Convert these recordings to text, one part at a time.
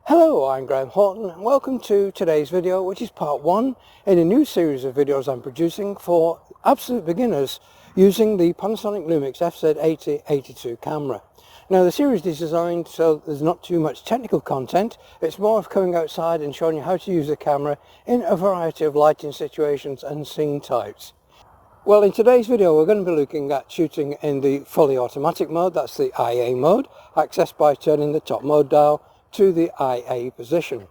Hello, I'm Graham Horton and welcome to today's video, which is part 1 in a new series of videos I'm producing for absolute beginners using the Panasonic Lumix FZ80 82 camera. Now the series is designed so there's not too much technical content. It's more of coming outside and showing you how to use the camera in a variety of lighting situations and scene types. Well, in today's video we're going to be looking at shooting in the fully automatic mode, that's the IA mode, accessed by turning the top mode dial to the IA position.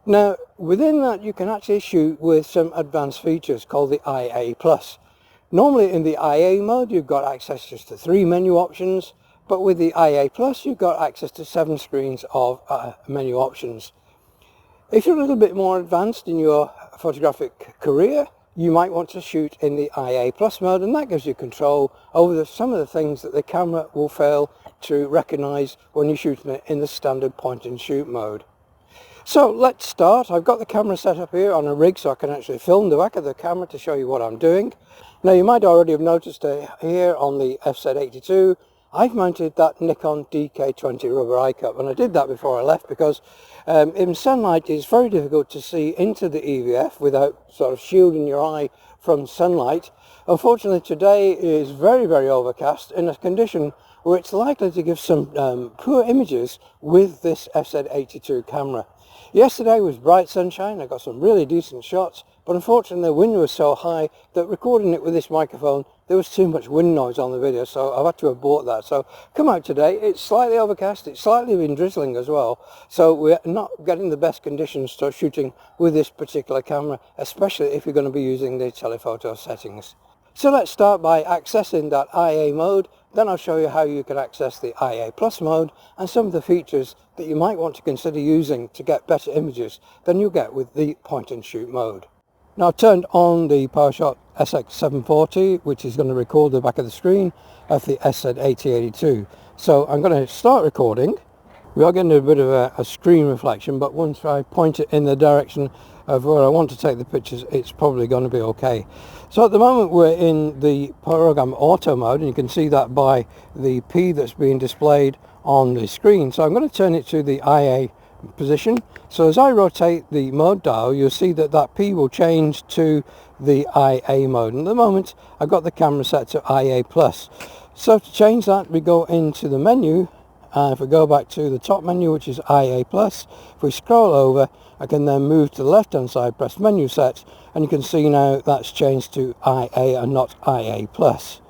Now within that you can actually shoot with some advanced features called the IA Plus. Normally in the IA mode you've got access just to 3 menu options, but with the IA Plus you've got access to 7 screens of menu options. If you're a little bit more advanced in your photographic career, you might want to shoot in the IA Plus mode, and that gives you control over some of the things that the camera will fail to recognize when you're shooting it in the standard point and shoot mode. So let's start. I've got the camera set up here on a rig so I can actually film the back of the camera to show you what I'm doing. Now you might already have noticed here on the FZ82 I've mounted that Nikon DK20 rubber eye cup, and I did that before I left because in sunlight it's very difficult to see into the EVF without sort of shielding your eye from sunlight. Unfortunately today is very overcast in a condition where it's likely to give some poor images with this FZ82 camera. Yesterday was bright sunshine, I got some really decent shots, but unfortunately the wind was so high that recording it with this microphone there was too much wind noise on the video, so I've had to abort that. So come out today, it's slightly overcast, it's slightly been drizzling as well, so we're not getting the best conditions to shooting with this particular camera, especially if you're going to be using the telephoto settings. So let's start by accessing that IA mode, then I'll show you how you can access the IA Plus mode and some of the features that you might want to consider using to get better images than you get with the point and shoot mode. Now I've turned on the PowerShot SX740, which is going to record the back of the screen of the FZ8082. So I'm going to start recording. We are getting a bit of a screen reflection, but once I point it in the direction of where I want to take the pictures, it's probably going to be okay. So at the moment we're in the program auto mode, and you can see that by the P that's being displayed on the screen. So I'm going to turn it to the IA position. So as I rotate the mode dial, you'll see that that P will change to the IA mode, and at the moment I've got the camera set to IA Plus. So to change that we go into the menu, and if we go back to the top menu, which is IA Plus, if we scroll over I can then move to the left hand side, press menu set, and you can see now that's changed to IA and not IA Plus.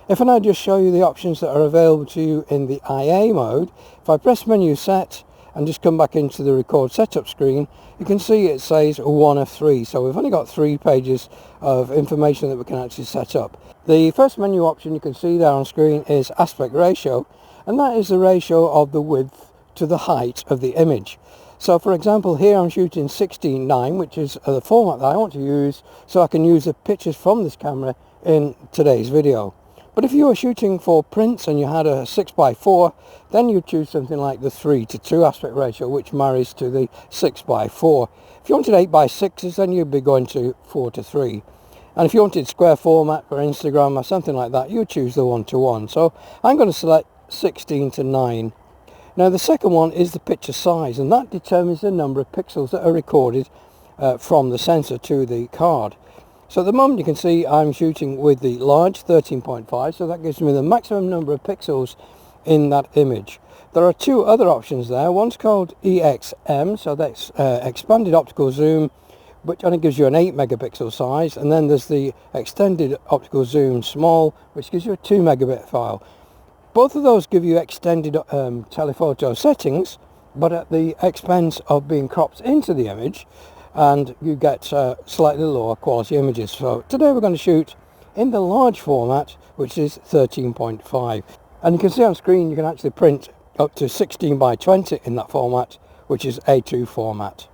If I now just show you the options that are available to you in the IA mode, if I press menu set and just come back into the record setup screen, you can see it says 1 of 3, so we've only got 3 pages of information that we can actually set up. The first menu option you can see there on screen is aspect ratio, and that is the ratio of the width to the height of the image. So for example here I'm shooting 16:9, which is the format that I want to use so I can use the pictures from this camera in today's video. But if you were shooting for prints and you had a 6x4, then you choose something like the 3:2 aspect ratio, which marries to the 6x4. If you wanted 8x6s, then you'd be going to 4:3. And if you wanted square format for Instagram or something like that, you choose the 1:1. So I'm going to select 16:9. Now the second one is the picture size, and that determines the number of pixels that are recorded from the sensor to the card. So at the moment you can see I'm shooting with the large 13.5, so that gives me the maximum number of pixels in that image. There are 2 other options there. One's called EXM, so that's expanded optical zoom, which only gives you an 8 megapixel size, and then there's the extended optical zoom small, which gives you a 2 megabit file. Both of those give you extended telephoto settings, but at the expense of being cropped into the image, and you get slightly lower quality images. So today we're going to shoot in the large format, which is 13.5, and you can see on screen you can actually print up to 16:20 in that format, which is A2 format.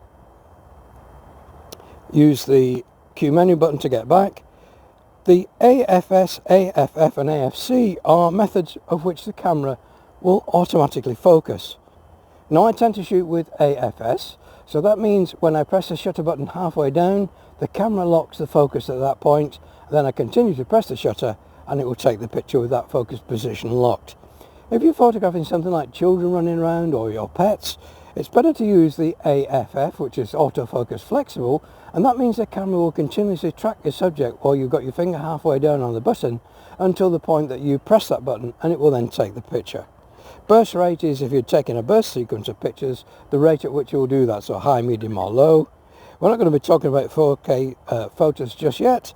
Use the Q menu button to get back. The AFS, AFF and AFC are methods of which the camera will automatically focus. Now I tend to shoot with AFS, so that means when I press the shutter button halfway down, the camera locks the focus at that point, then I continue to press the shutter and it will take the picture with that focus position locked. If you're photographing something like children running around or your pets, It's better to use the AFF, which is autofocus flexible, and that means the camera will continuously track your subject while you've got your finger halfway down on the button until the point that you press that button, and it will then take the picture. Burst rate is if you're taking a burst sequence of pictures, the rate at which you will do that, so high, medium or low. We're not going to be talking about 4K photos just yet.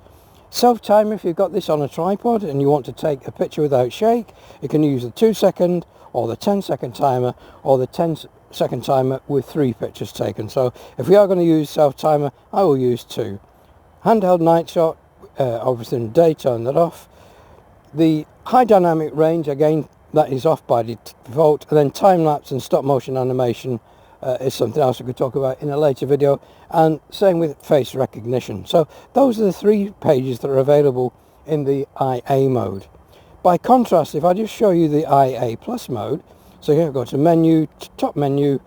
Self-timer, if you've got this on a tripod and you want to take a picture without shake, you can use the 2-second or the 10-second timer or the 10-second timer with 3 pictures taken. So if we are going to use self-timer, I will use 2. Handheld night shot, obviously in the day, turn that off. The high dynamic range, again, that is off by default. And then time-lapse and stop-motion animation is something else we could talk about in a later video, and same with face recognition. So those are the 3 pages that are available in the IA mode. By contrast, if I just show you the IA plus mode, so here we go to menu, top menu,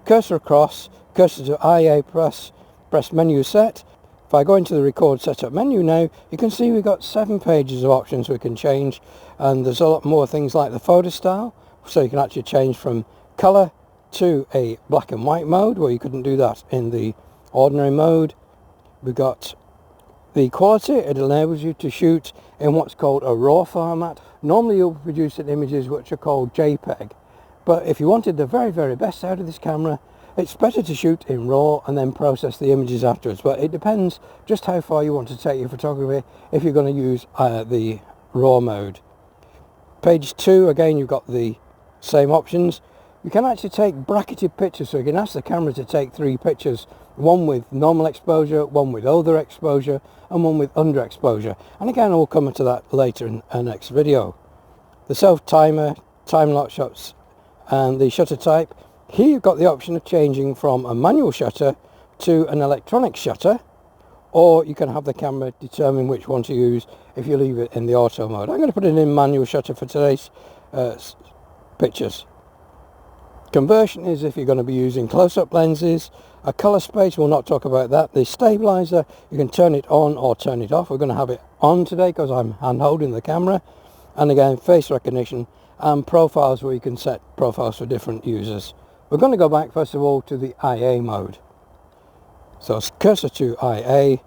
cursor across, cursor to IA plus, press menu set. If I go into the record setup menu now, you can see we've got 7 pages of options we can change, and there's a lot more things like the photo style, so you can actually change from color to a black and white mode, where you couldn't do that in the ordinary mode. We've got the quality. It enables you to shoot in what's called a RAW format. Normally you'll produce images which are called JPEG, but if you wanted the very, very best out of this camera, it's better to shoot in RAW and then process the images afterwards. But it depends just how far you want to take your photography if you're going to use the RAW mode. Page 2, again, you've got the same options. You can actually take bracketed pictures, so you can ask the camera to take 3 pictures, one with normal exposure, one with overexposure, and one with underexposure. And again, I will come into that later in our next video. The self-timer, time-lapse shots, and the shutter type. Here you've got the option of changing from a manual shutter to an electronic shutter, or you can have the camera determine which one to use if you leave it in the auto mode. I'm going to put it in manual shutter for today's pictures. Conversion is if you're going to be using close-up lenses. A color space, we'll not talk about that. The stabilizer, you can turn it on or turn it off. We're going to have it on today because I'm hand holding the camera. And again, face recognition and profiles, where you can set profiles for different users. We're going to go back first of all to the IA mode. So cursor to IA,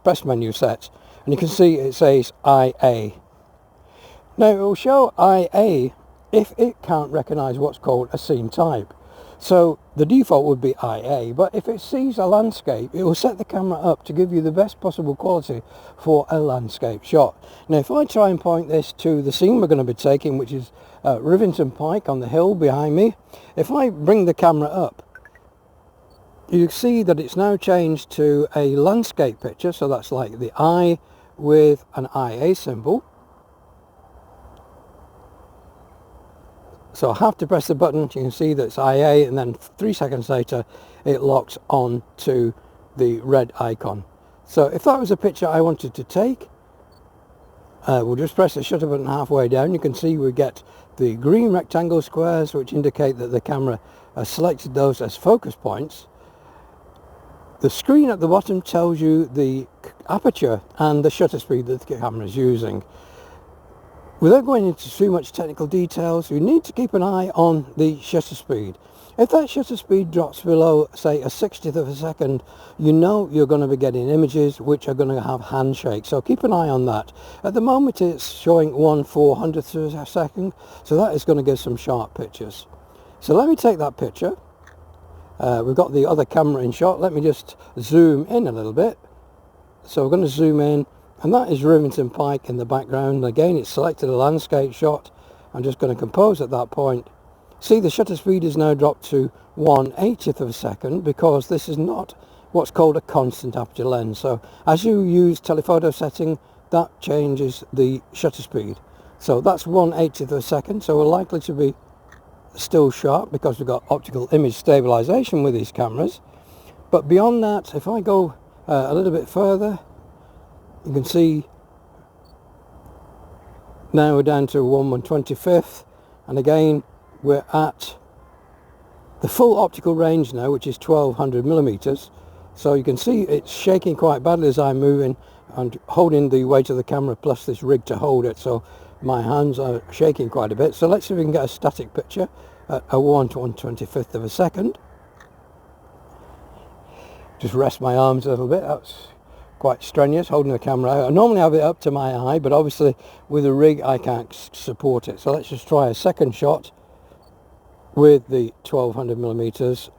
press menu set, and you can see it says IA. Now it will show IA if it can't recognize what's called a scene type. So the default would be IA, but if it sees a landscape, it will set the camera up to give you the best possible quality for a landscape shot. Now if I try and point this to the scene we're going to be taking, which is Rivington Pike on the hill behind me, if I bring the camera up, you see that it's now changed to a landscape picture, so that's like the eye with an IA symbol. So I have to press the button. You can see that it's IA, and then 3 seconds later it locks on to the red icon. So if that was a picture I wanted to take, we'll just press the shutter button halfway down. You can see we get the green rectangle squares, which indicate that the camera has selected those as focus points. The screen at the bottom tells you the aperture and the shutter speed that the camera is using. Without going into too much technical details, you need to keep an eye on the shutter speed. If that shutter speed drops below, say, a 60th of a second, you know you're going to be getting images which are going to have handshake. So keep an eye on that. At the moment it's showing 1/400th of a second, so that is going to give some sharp pictures. So let me take that picture. We've got the other camera in shot. Let me just zoom in a little bit. So we're going to zoom in, and that is Rivington Pike in the background. Again, it's selected a landscape shot. I'm just going to compose at that point. See, the shutter speed is now dropped to 1/80th of a second because this is not what's called a constant aperture lens. So as you use telephoto setting, that changes the shutter speed. So that's 1/80th of a second. So we're likely to be still sharp because we've got optical image stabilization with these cameras. But beyond that, if I go a little bit further, you can see now we're down to 1/125th, and again we're at the full optical range now, which is 1200 millimeters. So you can see it's shaking quite badly as I'm moving and holding the weight of the camera plus this rig to hold it. So my hands are shaking quite a bit. So let's see if we can get a static picture at a 1/125th of a second. Just rest my arms a little bit. That's quite strenuous, holding the camera out. I normally have it up to my eye, but obviously with a rig I can't support it. So let's just try a second shot with the 1200mm.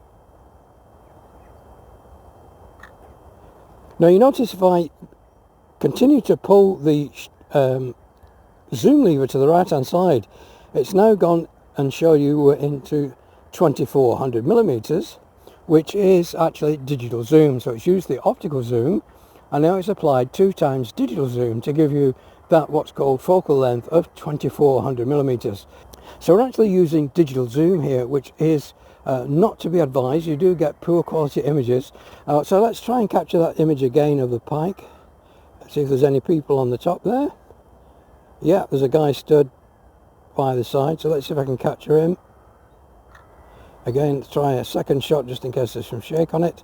Now you notice if I continue to pull the zoom lever to the right hand side, it's now gone and show you we're into 2400mm, which is actually digital zoom. So it's used the optical zoom, and now it's applied 2 times digital zoom to give you that what's called focal length of 2400mm. So we're actually using digital zoom here, which is not to be advised. You do get poor quality images. So let's try and capture that image again of the pike. Let's see if there's any people on the top there. Yeah, there's a guy stood by the side, so let's see if I can capture him. Again, let's try a second shot just in case there's some shake on it.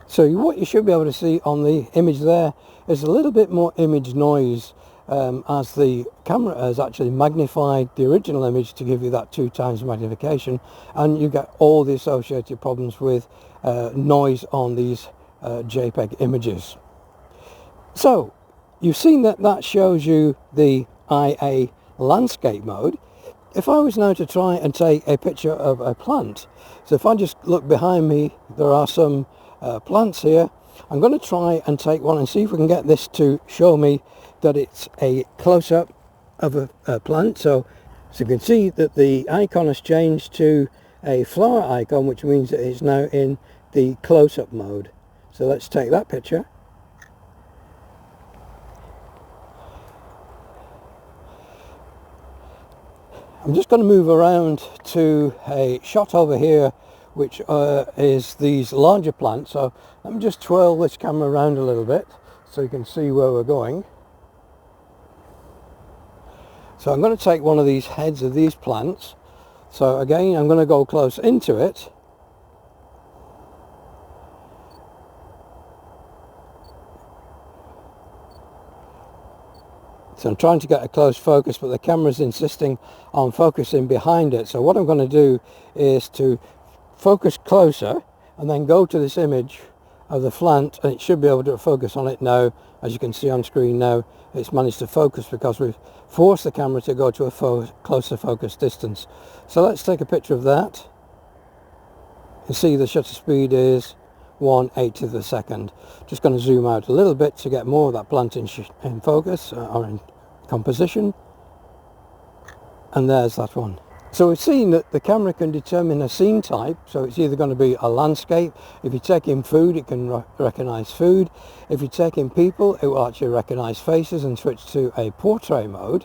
So what you should be able to see on the image there is a little bit more image noise, as the camera has actually magnified the original image to give you that 2 times magnification, and you get all the associated problems with noise on these JPEG images. So you've seen that shows you the IA landscape mode. If I was now to try and take a picture of a plant, so if I just look behind me, there are some plants here. I'm going to try and take one and see if we can get this to show me that it's a close-up of a plant. So you can see that the icon has changed to a flower icon, which means that it's now in the close-up mode. So let's take that picture. I'm just going to move around to a shot over here, which is these larger plants. So let me just twirl this camera around a little bit so you can see where we're going. So I'm going to take one of these heads of these plants. So again, I'm going to go close into it. So I'm trying to get a close focus, but the camera's insisting on focusing behind it. So what I'm going to do is to focus closer and then go to this image of the plant, and it should be able to focus on it now. As you can see on screen now, it's managed to focus because we've forced the camera to go to a closer focus distance. So let's take a picture of that. You can see the shutter speed is 1/8 of a second. Just going to zoom out a little bit to get more of that plant in focus, or in composition. And there's that one. So we've seen that the camera can determine a scene type, so it's either going to be a landscape. If you take in food, it can recognize food. If you take in people, it will actually recognize faces and switch to a portrait mode.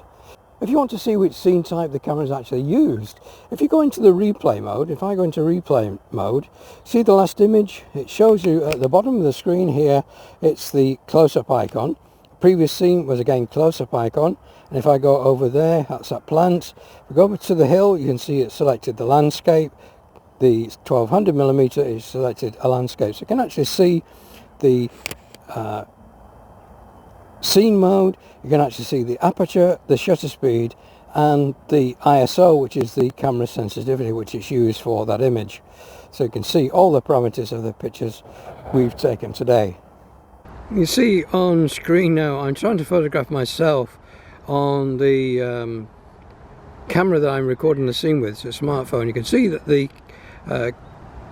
If you want to see which scene type the camera is actually used, if you go into the replay mode, if I go into replay mode, see the last image? It shows you at the bottom of the screen here, it's the close-up icon. The previous scene was again close-up icon. And if I go over there, that's that plant. If we go over to the hill, you can see it selected the landscape. The 1200mm is selected a landscape. So you can actually see the scene mode. You can actually see the aperture, the shutter speed, and the ISO, which is the camera sensitivity, which is used for that image. So you can see all the parameters of the pictures we've taken today. You see on screen now, I'm trying to photograph myself on the camera that I'm recording the scene with. It's a smartphone. You can see that the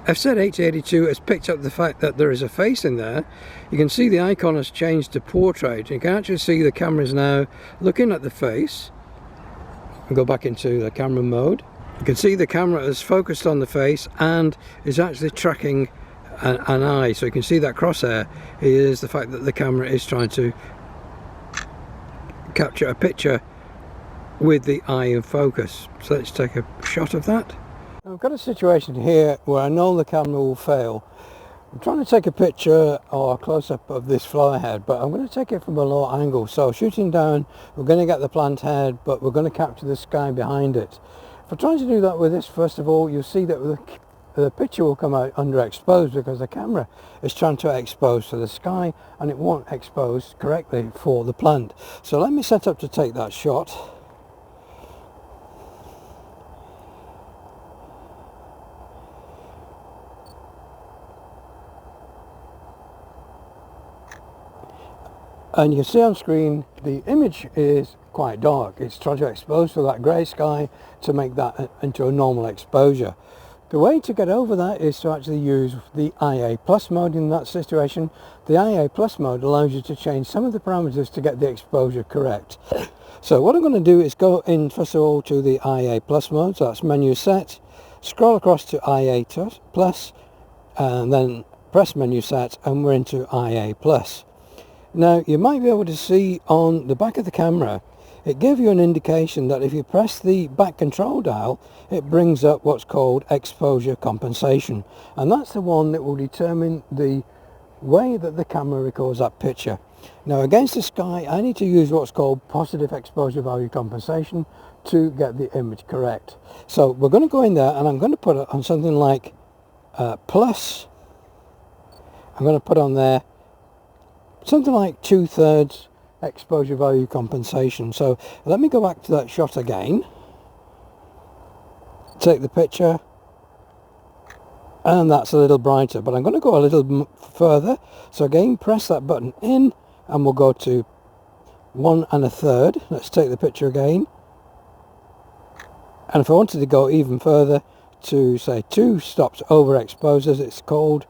FZ80 has picked up the fact that there is a face in there. You can see the icon has changed to portrait. You can actually see the camera is now looking at the face. I'll go back into the camera mode. You can see the camera is focused on the face and is actually tracking an eye. So you can see that crosshair is the fact that the camera is trying to capture a picture with the eye in focus. So let's take a shot of that. I've got a situation here where I know the camera will fail. I'm trying to take a picture or a close-up of this flower head, but I'm going to take it from a low angle. So shooting down, we're going to get the plant head, but we're going to capture the sky behind it. If I'm trying to do that with this, first of all, you'll see that with the picture will come out underexposed because the camera is trying to expose to the sky and it won't expose correctly for the plant. So let me set up to take that shot. And you can see on screen the image is quite dark. It's trying to expose to that grey sky to make that into a normal exposure. The way to get over that is to actually use the IA Plus mode in that situation. The IA Plus mode allows you to change some of the parameters to get the exposure correct. So what I'm going to do is go in first of all to the IA Plus mode, so that's menu set, scroll across to IA Plus, and then press menu set, and we're into IA Plus. Now you might be able to see on the back of the camera, it gives you an indication that if you press the back control dial, it brings up what's called exposure compensation, and that's the one that will determine the way that the camera records that picture. Now against the sky, I need to use what's called positive exposure value compensation to get the image correct. So we're going to go in there and I'm going to put it on something like plus. I'm going to put on there something like 2/3 exposure value compensation. So let me go back to that shot again, take the picture, and that's a little brighter, but I'm going to go a little further. So again, press that button in and we'll go to 1 1/3. Let's take the picture again, and if I wanted to go even further to say 2 stops overexposed as it's called,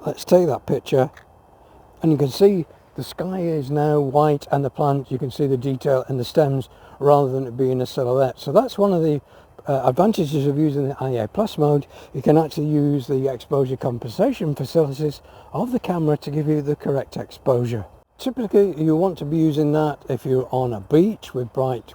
let's take that picture. And you can see the sky is now white and the plant, you can see the detail in the stems rather than it being a silhouette. So that's one of the advantages of using the IA Plus mode. You can actually use the exposure compensation facilities of the camera to give you the correct exposure. Typically you want to be using that if you're on a beach with bright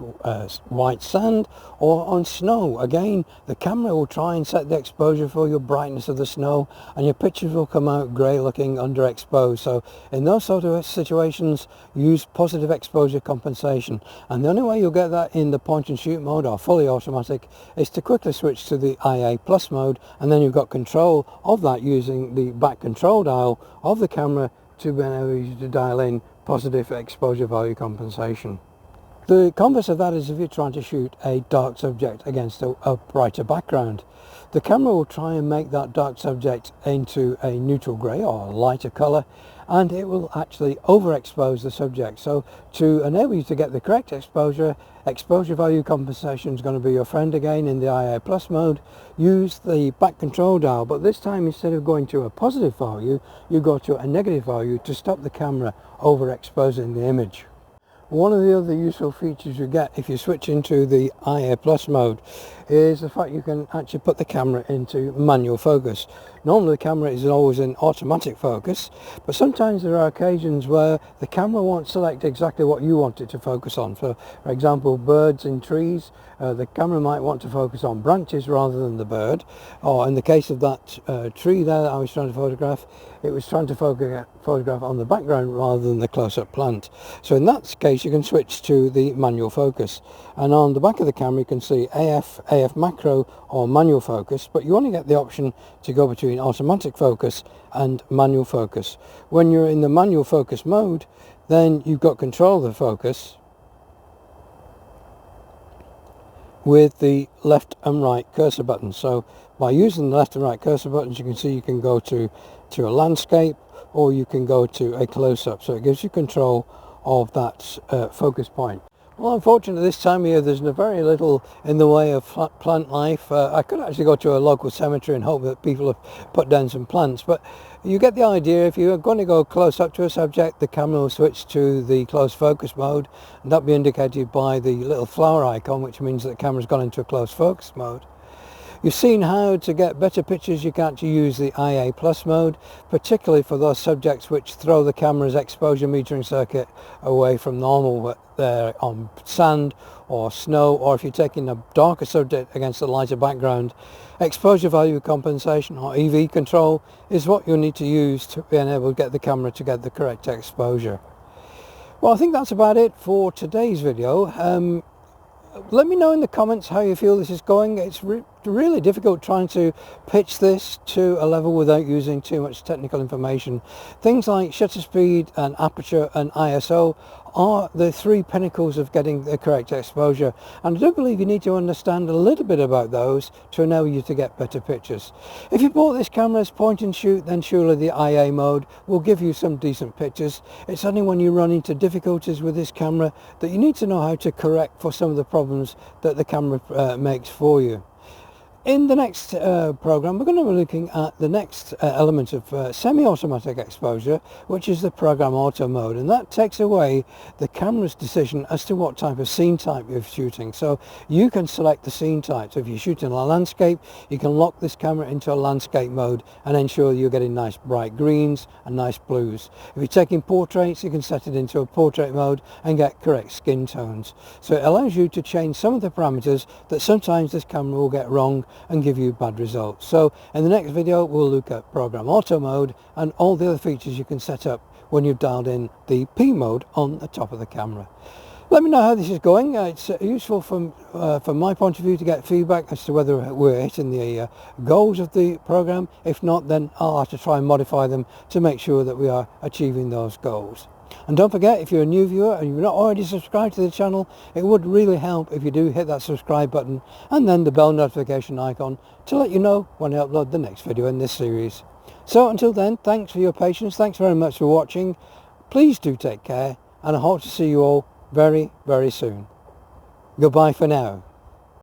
white sand or on snow. Again, the camera will try and set the exposure for your brightness of the snow and your pictures will come out grey looking underexposed. So in those sort of situations, use positive exposure compensation, and the only way you'll get that in the point and shoot mode or fully automatic is to quickly switch to the IA Plus mode, and then you've got control of that using the back control dial of the camera to be able to dial in positive exposure value compensation. The converse of that is if you're trying to shoot a dark subject against a brighter background. The camera will try and make that dark subject into a neutral grey or a lighter colour, and it will actually overexpose the subject. So to enable you to get the correct exposure value compensation is going to be your friend again in the IA Plus mode. Use the back control dial, but this time instead of going to a positive value, you go to a negative value to stop the camera overexposing the image. One of the other useful features you get if you switch into the IA Plus mode is the fact you can actually put the camera into manual focus. Normally the camera is always in automatic focus, but sometimes there are occasions where the camera won't select exactly what you want it to focus on. For example, birds in trees, the camera might want to focus on branches rather than the bird, or in the case of that tree there that I was trying to photograph, it was trying to photograph on the background rather than the close-up plant. So in that case you can switch to the manual focus, and on the back of the camera you can see AF macro or manual focus, but you only get the option to go between automatic focus and manual focus. When you're in the manual focus mode, then you've got control of the focus with the left and right cursor buttons. So by using the left and right cursor buttons, you can see you can go to a landscape or you can go to a close-up, so it gives you control of that focus point. Well, unfortunately this time of year there's very little in the way of plant life. I could actually go to a local cemetery and hope that people have put down some plants, but you get the idea. If you're going to go close up to a subject, the camera will switch to the close focus mode, and that'll be indicated by the little flower icon, which means that the camera's gone into a close focus mode. You've seen how to get better pictures. You can actually use the IA Plus mode, particularly for those subjects which throw the camera's exposure metering circuit away from normal, but they're on sand or snow, or if you're taking a darker subject against a lighter background. Exposure value compensation or EV control is what you'll need to use to be able to get the camera to get the correct exposure. Well, I think that's about it for today's video. Let me know in the comments how you feel this is going. It's really difficult trying to pitch this to a level without using too much technical information. Things like shutter speed and aperture and ISO are the three pinnacles of getting the correct exposure, and I do believe you need to understand a little bit about those to enable you to get better pictures. If you bought this camera as point and shoot, then surely the IA mode will give you some decent pictures. It's only when you run into difficulties with this camera that you need to know how to correct for some of the problems that the camera makes for you. In the next program, we're going to be looking at the next element of semi-automatic exposure, which is the program auto mode, and that takes away the camera's decision as to what type of scene type you're shooting. So you can select the scene type. So if you're shooting a landscape, you can lock this camera into a landscape mode and ensure you're getting nice bright greens and nice blues. If you're taking portraits, you can set it into a portrait mode and get correct skin tones. So it allows you to change some of the parameters that sometimes this camera will get wrong and give you bad results. So in the next video we'll look at program auto mode and all the other features you can set up when you've dialed in the P mode on the top of the camera. Let me know how this is going. It's useful from my point of view to get feedback as to whether we're hitting the goals of the program. If not, then I'll have to try and modify them to make sure that we are achieving those goals. And don't forget, if you're a new viewer and you're not already subscribed to the channel, it would really help if you do hit that subscribe button and then the bell notification icon to let you know when I upload the next video in this series. So until then, thanks for your patience, thanks very much for watching. Please do take care, and I hope to see you all very, very soon. Goodbye for now.